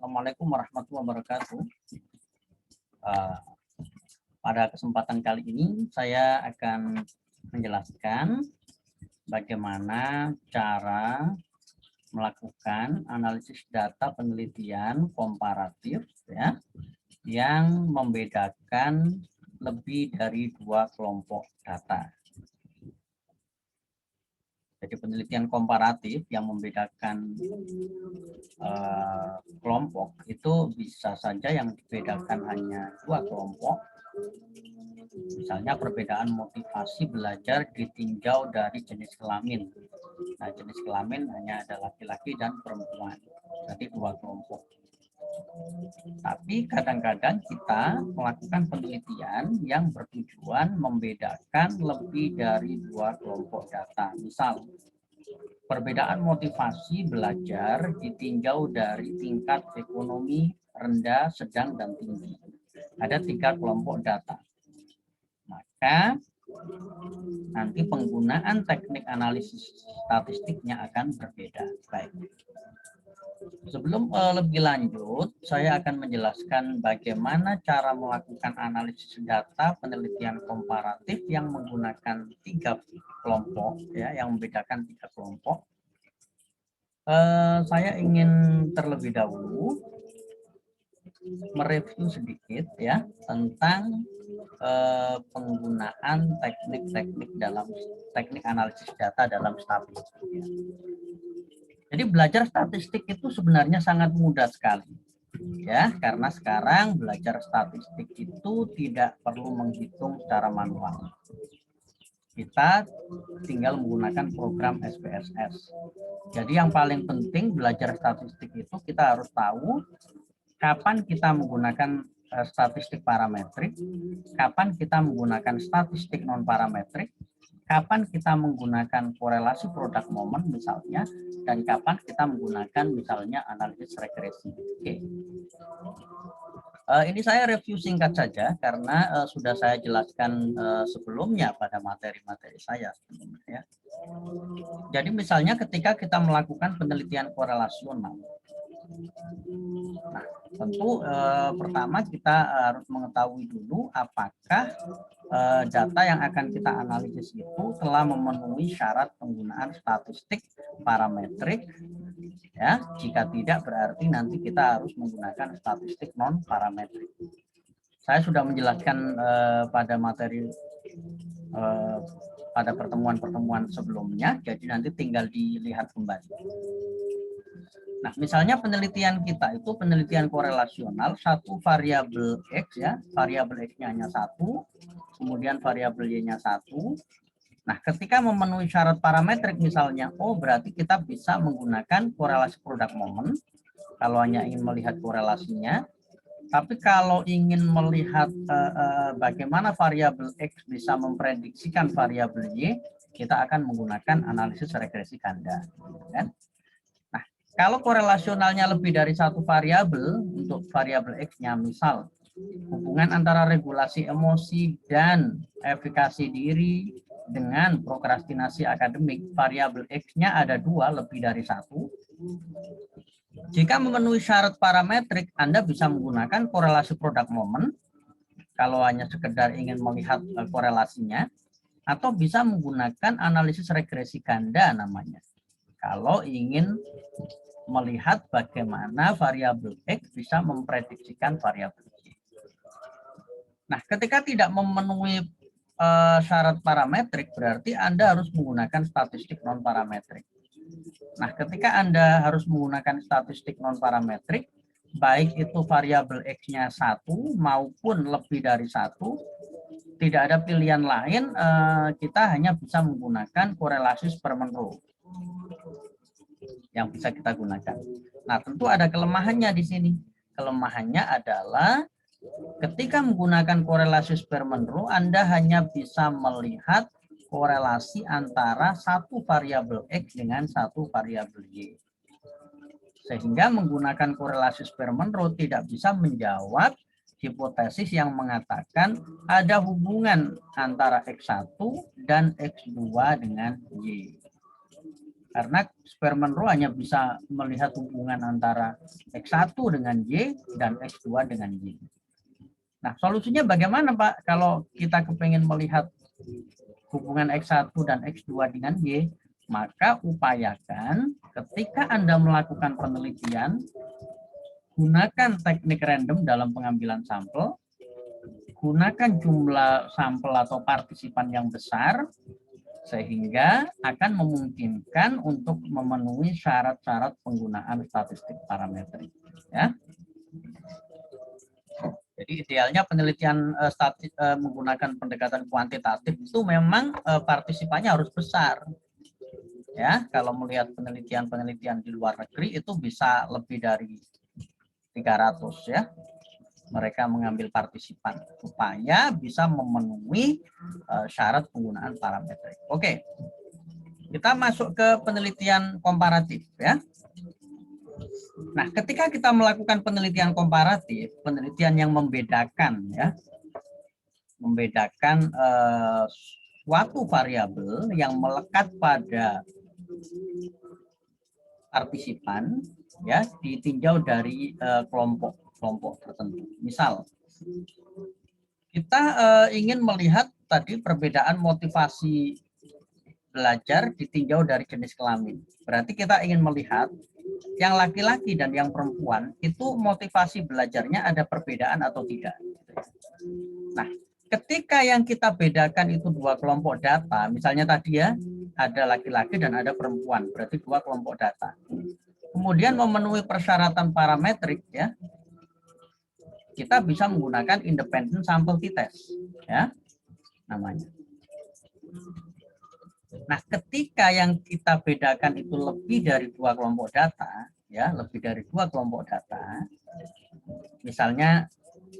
Assalamualaikum warahmatullahi wabarakatuh. Pada kesempatan kali ini saya akan menjelaskan bagaimana cara melakukan analisis data penelitian komparatif ya, yang membedakan lebih dari dua kelompok data. Jadi penelitian komparatif yang membedakan kelompok itu bisa saja yang dibedakan hanya dua kelompok. Misalnya perbedaan motivasi belajar ditinjau dari jenis kelamin. Nah, jenis kelamin hanya ada laki-laki dan perempuan. Jadi dua kelompok. Tapi kadang-kadang kita melakukan penelitian yang bertujuan membedakan lebih dari dua kelompok data. Misal, perbedaan motivasi belajar ditinjau dari tingkat ekonomi rendah, sedang, dan tinggi. Ada 3 kelompok data. Maka nanti penggunaan teknik analisis statistiknya akan berbeda. Baik. Sebelum lebih lanjut, saya akan menjelaskan bagaimana cara melakukan analisis data penelitian komparatif yang menggunakan 3 kelompok, ya, yang membedakan 3 kelompok. Saya ingin terlebih dahulu mereview sedikit ya tentang penggunaan teknik-teknik dalam teknik analisis data dalam statistik. Ya. Jadi belajar statistik itu sebenarnya sangat mudah sekali, ya, karena sekarang belajar statistik itu tidak perlu menghitung secara manual. Kita tinggal menggunakan program SPSS. Jadi yang paling penting belajar statistik itu kita harus tahu kapan kita menggunakan statistik parametrik, kapan kita menggunakan statistik non parametrik, kapan kita menggunakan korelasi produk momen misalnya, dan kapan kita menggunakan misalnya analisis regresi. Oke. Ini saya review singkat saja karena sudah saya jelaskan sebelumnya pada materi-materi saya sebelumnya. Ya. Jadi misalnya ketika kita melakukan penelitian korelasional, nah, tentu pertama kita harus mengetahui dulu apakah data yang akan kita analisis itu telah memenuhi syarat penggunaan statistik parametrik. Ya, jika tidak berarti nanti kita harus menggunakan statistik non parametrik. Saya sudah menjelaskan pada materi pada pertemuan-pertemuan sebelumnya, jadi nanti tinggal dilihat kembali. Nah, misalnya penelitian kita itu penelitian korelasional, satu variabel X ya, variabel X-nya hanya satu, kemudian variabel Y-nya satu. Nah, ketika memenuhi syarat parametrik misalnya, oh berarti kita bisa menggunakan korelasi produk momen kalau hanya ingin melihat korelasinya. Tapi kalau ingin melihat bagaimana variabel X bisa memprediksikan variabel Y, kita akan menggunakan analisis regresi ganda. Kan? Nah, kalau korelasionalnya lebih dari satu variabel, untuk variabel X-nya misal, hubungan antara regulasi emosi dan efikasi diri dengan prokrastinasi akademik, variabel X-nya ada 2 lebih dari 1. Jika memenuhi syarat parametrik, Anda bisa menggunakan korelasi produk momen kalau hanya sekedar ingin melihat korelasinya, atau bisa menggunakan analisis regresi ganda namanya kalau ingin melihat bagaimana variabel X bisa memprediksikan variabel Y. Nah, ketika tidak memenuhi syarat parametrik, berarti Anda harus menggunakan statistik non parametrik. Nah, ketika Anda harus menggunakan statistik non parametrik, baik itu variabel X-nya 1 maupun lebih dari 1, tidak ada pilihan lain, kita hanya bisa menggunakan korelasi Sperman Rule yang bisa kita gunakan. Nah, tentu ada kelemahannya di sini. Kelemahannya adalah ketika menggunakan korelasi Sperman Rule, Anda hanya bisa melihat korelasi antara satu variabel X dengan satu variabel Y. Sehingga menggunakan korelasi Sperman Rule tidak bisa menjawab hipotesis yang mengatakan ada hubungan antara X1 dan X2 dengan Y. Karena Spearman Rule hanya bisa melihat hubungan antara X1 dengan Y dan X2 dengan Y. Nah, solusinya bagaimana, Pak? Kalau kita kepengen melihat hubungan X1 dan X2 dengan Y, maka upayakan ketika Anda melakukan penelitian, gunakan teknik random dalam pengambilan sampel, gunakan jumlah sampel atau partisipan yang besar, sehingga akan memungkinkan untuk memenuhi syarat-syarat penggunaan statistik parametrik. Ya. Jadi idealnya penelitian menggunakan pendekatan kuantitatif itu memang partisipannya harus besar. Ya, kalau melihat penelitian-penelitian di luar negeri itu bisa lebih dari 300 ya. Mereka mengambil partisipan supaya bisa memenuhi syarat penggunaan parametrik. Oke. Kita masuk ke penelitian komparatif ya. Nah, ketika kita melakukan penelitian komparatif, penelitian yang membedakan ya, membedakan suatu variabel yang melekat pada partisipan ya ditinjau dari kelompok tertentu. Misal kita ingin melihat tadi perbedaan motivasi belajar ditinjau dari jenis kelamin. Berarti kita ingin melihat yang laki-laki dan yang perempuan itu motivasi belajarnya ada perbedaan atau tidak. Nah, ketika yang kita bedakan itu dua kelompok data, misalnya tadi ya, ada laki-laki dan ada perempuan, berarti dua kelompok data. Kemudian memenuhi persyaratan parametrik ya, kita bisa menggunakan independent sample t-test ya, namanya. Nah, ketika yang kita bedakan itu lebih dari dua kelompok data, ya, lebih dari dua kelompok data, misalnya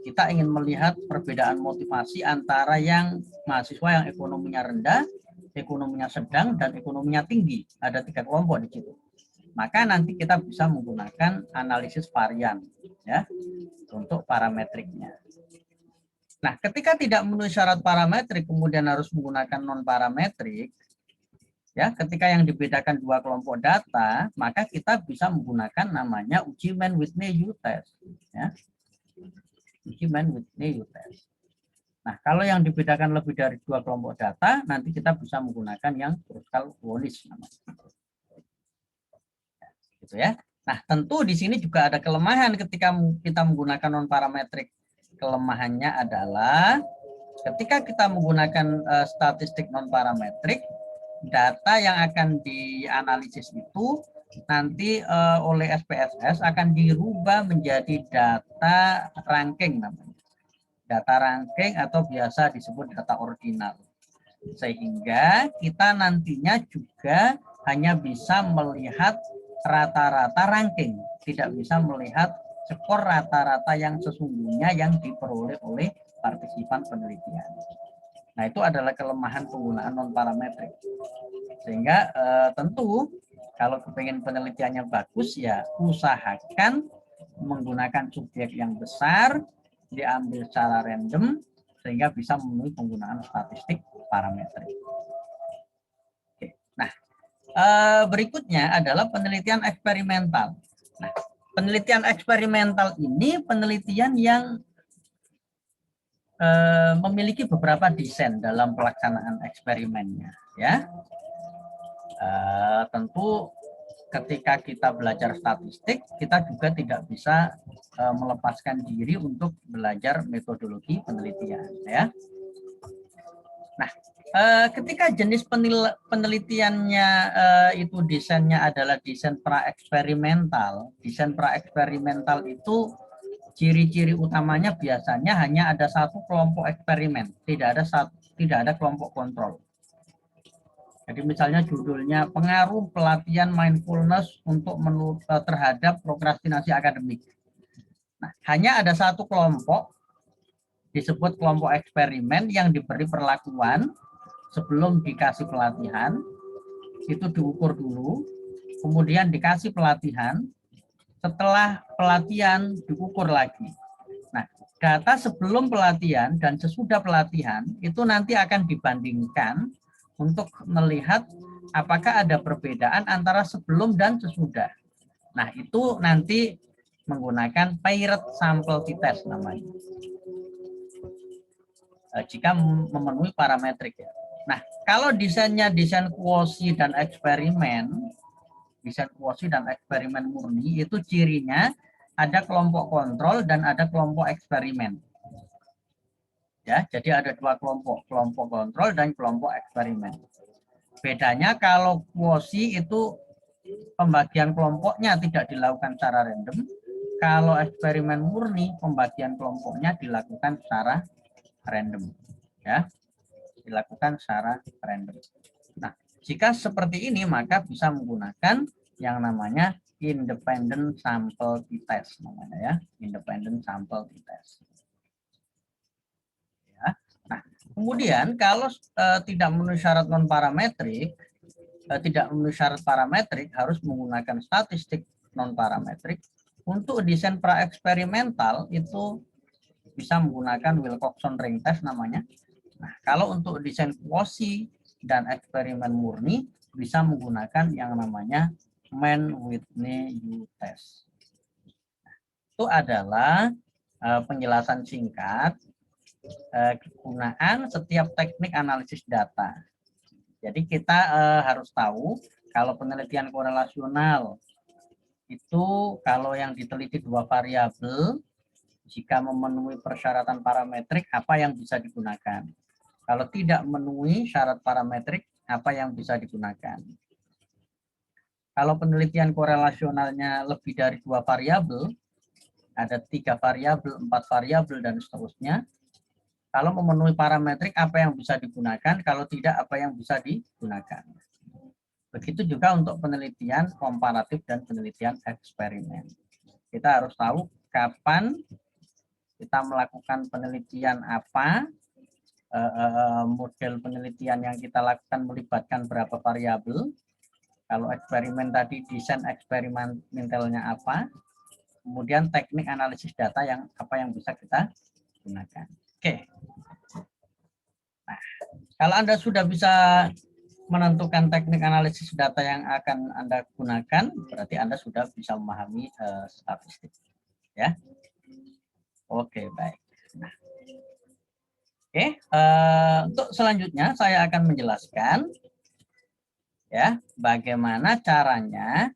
kita ingin melihat perbedaan motivasi antara yang mahasiswa yang ekonominya rendah, ekonominya sedang, dan ekonominya tinggi. Ada 3 kelompok di situ. Maka nanti kita bisa menggunakan analisis varian, ya, untuk parametriknya. Nah, ketika tidak memenuhi syarat parametrik, kemudian harus menggunakan non parametrik. Ya, ketika yang dibedakan dua kelompok data, maka kita bisa menggunakan namanya uji Mann-Whitney U-test. Ya. Uji Mann-Whitney U-test. Nah, kalau yang dibedakan lebih dari dua kelompok data, nanti kita bisa menggunakan yang Kruskal-Wallis namanya. Ya, gitu ya. Nah, tentu di sini juga ada kelemahan ketika kita menggunakan non parametrik. Kelemahannya adalah ketika kita menggunakan statistik non parametrik, data yang akan dianalisis itu nanti oleh SPSS akan dirubah menjadi data ranking namanya. Data ranking atau biasa disebut data ordinal. Sehingga kita nantinya juga hanya bisa melihat rata-rata ranking, tidak bisa melihat skor rata-rata yang sesungguhnya yang diperoleh oleh partisipan penelitian. Nah, itu adalah kelemahan penggunaan non parametrik. Sehingga tentu kalau kepengen penelitiannya bagus ya usahakan menggunakan subjek yang besar, diambil secara random sehingga bisa memenuhi penggunaan statistik parametrik. Oke. Nah, berikutnya adalah penelitian eksperimental. Nah, penelitian eksperimental ini penelitian yang memiliki beberapa desain dalam pelaksanaan eksperimennya, ya. Tentu ketika kita belajar statistik, kita juga tidak bisa melepaskan diri untuk belajar metodologi penelitian, ya. Nah, ketika jenis penelitiannya itu desainnya adalah desain pra-eksperimental, desain pra-eksperimental itu ciri-ciri utamanya biasanya hanya ada satu kelompok eksperimen, tidak ada kelompok kontrol. Jadi misalnya judulnya pengaruh pelatihan mindfulness untuk terhadap prokrastinasi akademik. Nah, hanya ada satu kelompok disebut kelompok eksperimen yang diberi perlakuan sebelum dikasih pelatihan, itu diukur dulu, kemudian dikasih pelatihan, setelah pelatihan diukur lagi. Nah, data sebelum pelatihan dan sesudah pelatihan itu nanti akan dibandingkan untuk melihat apakah ada perbedaan antara sebelum dan sesudah. Nah, itu nanti menggunakan paired sample t-test namanya. Jika memenuhi parametrik ya. Nah, kalau desainnya desain kuosi dan eksperimen, desain kuosi dan eksperimen murni itu cirinya ada kelompok kontrol dan ada kelompok eksperimen. Ya, jadi ada dua kelompok, kelompok kontrol dan kelompok eksperimen. Bedanya kalau kuosi itu pembagian kelompoknya tidak dilakukan secara random. Kalau eksperimen murni pembagian kelompoknya dilakukan secara random, ya, dilakukan secara random. Nah, jika seperti ini maka bisa menggunakan yang namanya independent sample t-test namanya ya, independent sample t-test. Ya. Nah, kemudian kalau tidak memenuhi syarat non parametrik, tidak memenuhi syarat parametrik harus menggunakan statistik non parametrik. Untuk desain praeksperimental itu bisa menggunakan Wilcoxon ring test namanya. Nah, kalau untuk desain kuosi dan eksperimen murni bisa menggunakan yang namanya Mann-Whitney U-test. Itu adalah penjelasan singkat kegunaan setiap teknik analisis data. Jadi kita harus tahu kalau penelitian korelasional itu kalau yang diteliti dua variabel, jika memenuhi persyaratan parametrik apa yang bisa digunakan. Kalau tidak memenuhi syarat parametrik apa yang bisa digunakan. Kalau penelitian korelasionalnya lebih dari dua variabel, ada 3 variabel, 4 variabel dan seterusnya. Kalau memenuhi parametrik apa yang bisa digunakan, kalau tidak apa yang bisa digunakan. Begitu juga untuk penelitian komparatif dan penelitian eksperimen. Kita harus tahu kapan kita melakukan penelitian apa, model penelitian yang kita lakukan melibatkan berapa variabel. Kalau eksperimen tadi desain eksperimentalnya apa, kemudian teknik analisis data yang apa yang bisa kita gunakan. Oke. Nah, kalau Anda sudah bisa menentukan teknik analisis data yang akan Anda gunakan, berarti Anda sudah bisa memahami statistik. Ya. Oke, baik. Nah, oke, untuk selanjutnya saya akan menjelaskan ya bagaimana caranya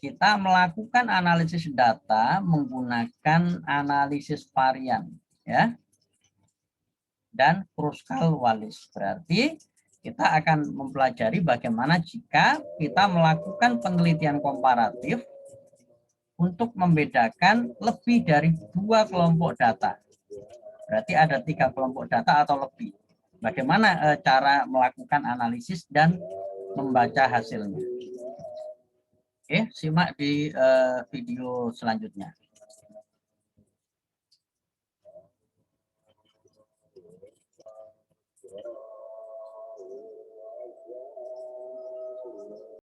kita melakukan analisis data menggunakan analisis varian ya dan Kruskal-Wallis. Berarti kita akan mempelajari bagaimana jika kita melakukan penelitian komparatif untuk membedakan lebih dari 2 kelompok data. Berarti ada 3 kelompok data atau lebih. Bagaimana cara melakukan analisis dan membaca hasilnya. Oke, simak di video selanjutnya.